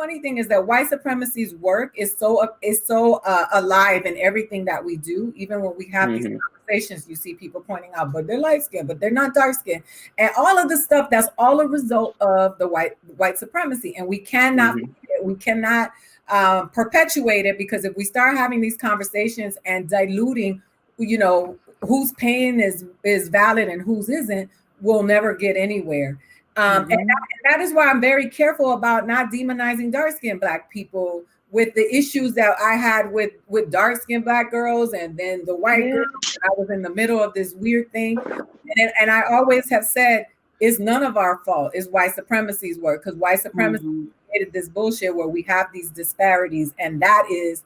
funny thing is that white supremacy's work is so alive in everything that we do. Even when we have these conversations, you see people pointing out, but they're light skinned, but they're not dark skinned, and all of the stuff. That's all a result of the white supremacy, and we cannot perpetuate it, because if we start having these conversations and diluting, whose pain is valid and whose isn't, we'll never get anywhere. And that is why I'm very careful about not demonizing dark-skinned Black people with the issues that I had with dark-skinned Black girls and then the white girls. I was in the middle of this weird thing. And I always have said, it's none of our fault. It's white supremacy's work, because white supremacy created this bullshit where we have these disparities, and that is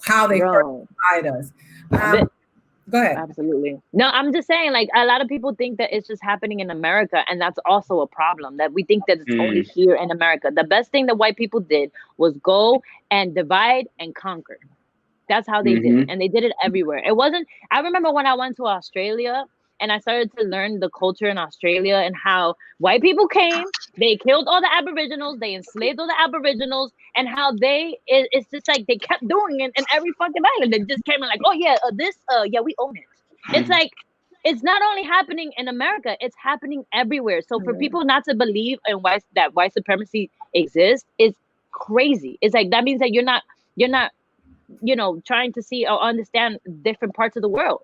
how they first divide us. Go ahead. Absolutely. No, I'm just saying, like, a lot of people think that it's just happening in America, and that's also a problem, that we think that it's only here in America. The best thing that white people did was go and divide and conquer. That's how they did it, and they did it everywhere. It wasn't, I remember when I went to Australia and I started to learn the culture in Australia and how white people came, they killed all the Aboriginals, they enslaved all the Aboriginals, and how it's just like they kept doing it in every fucking island. They just came in like, oh yeah, we own it. It's like, it's not only happening in America, it's happening everywhere. So for people not to believe in that white supremacy exists is crazy. It's like, that means that you're not, trying to see or understand different parts of the world.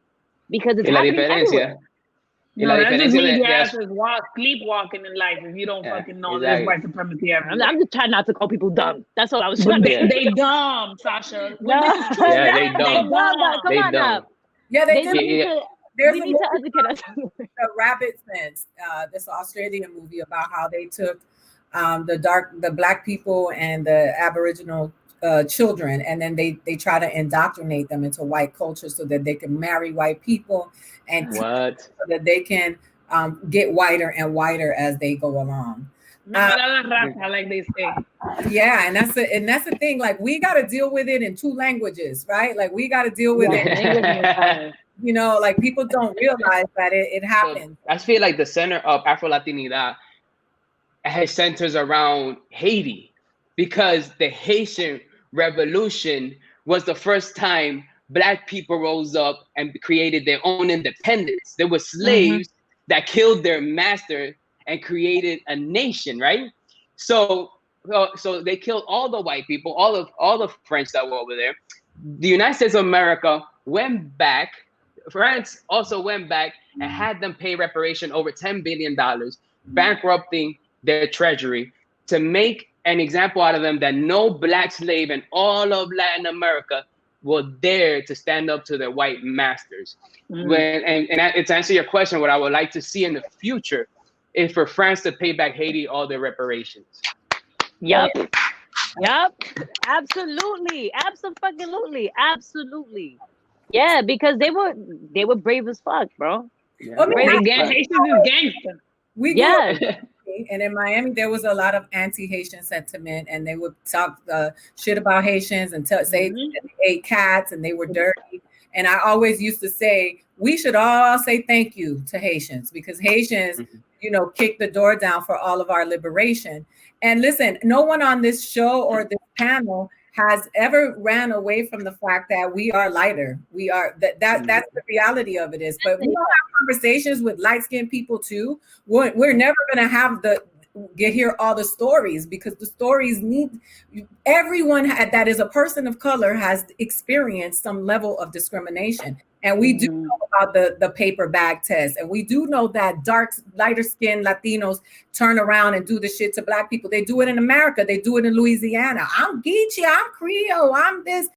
Because it's happening everywhere. No, that just means your ass is sleepwalking in life if you don't fucking know there's white supremacy everywhere. I'm just trying not to call people dumb. That's all I was trying to say. They dumb, Sasha. They dumb. Come on up. Yeah, they do. We need to educate us. The Rabbit Sense, this Australian movie about how they took the Black people and the Aboriginal children, and then they try to indoctrinate them into white culture so that they can marry white people and so that they can get whiter and whiter as they go along. Like they say. Yeah, and that's the thing. Like, we got to deal with it in 2 languages, right? Like, we got to deal with it. Like, people don't realize that it happens. I feel like the center of Afro-Latinidad centers around Haiti, because the Haitian Revolution was the first time Black people rose up and created their own independence. There were slaves that killed their master and created a nation, right? So they killed all the white people, all the French that were over there. The United States of America went back. France also went back and had them pay reparation over $10 billion, bankrupting their treasury, to make an example out of them that no Black slave in all of Latin America will dare to stand up to their white masters. And to answer your question, what I would like to see in the future is for France to pay back Haiti all their reparations. Yep. Absolutely. Yeah, because they were brave as fuck, bro. Haitians is gangster. And in Miami, there was a lot of anti-Haitian sentiment, and they would talk shit about Haitians and say they ate cats and they were dirty. And I always used to say, we should all say thank you to Haitians, because Haitians, kicked the door down for all of our liberation. And listen, no one on this show or this panel has ever ran away from the fact that we are lighter. We are that's the reality of it is. But we don't have conversations with light-skinned people too. We're never going to hear all the stories, because the stories everyone that is a person of color has experienced some level of discrimination. And we do know about the paper bag test. And we do know that lighter skinned Latinos turn around and do the shit to Black people. They do it in America. They do it in Louisiana. I'm Geechee, I'm Creole, I'm this.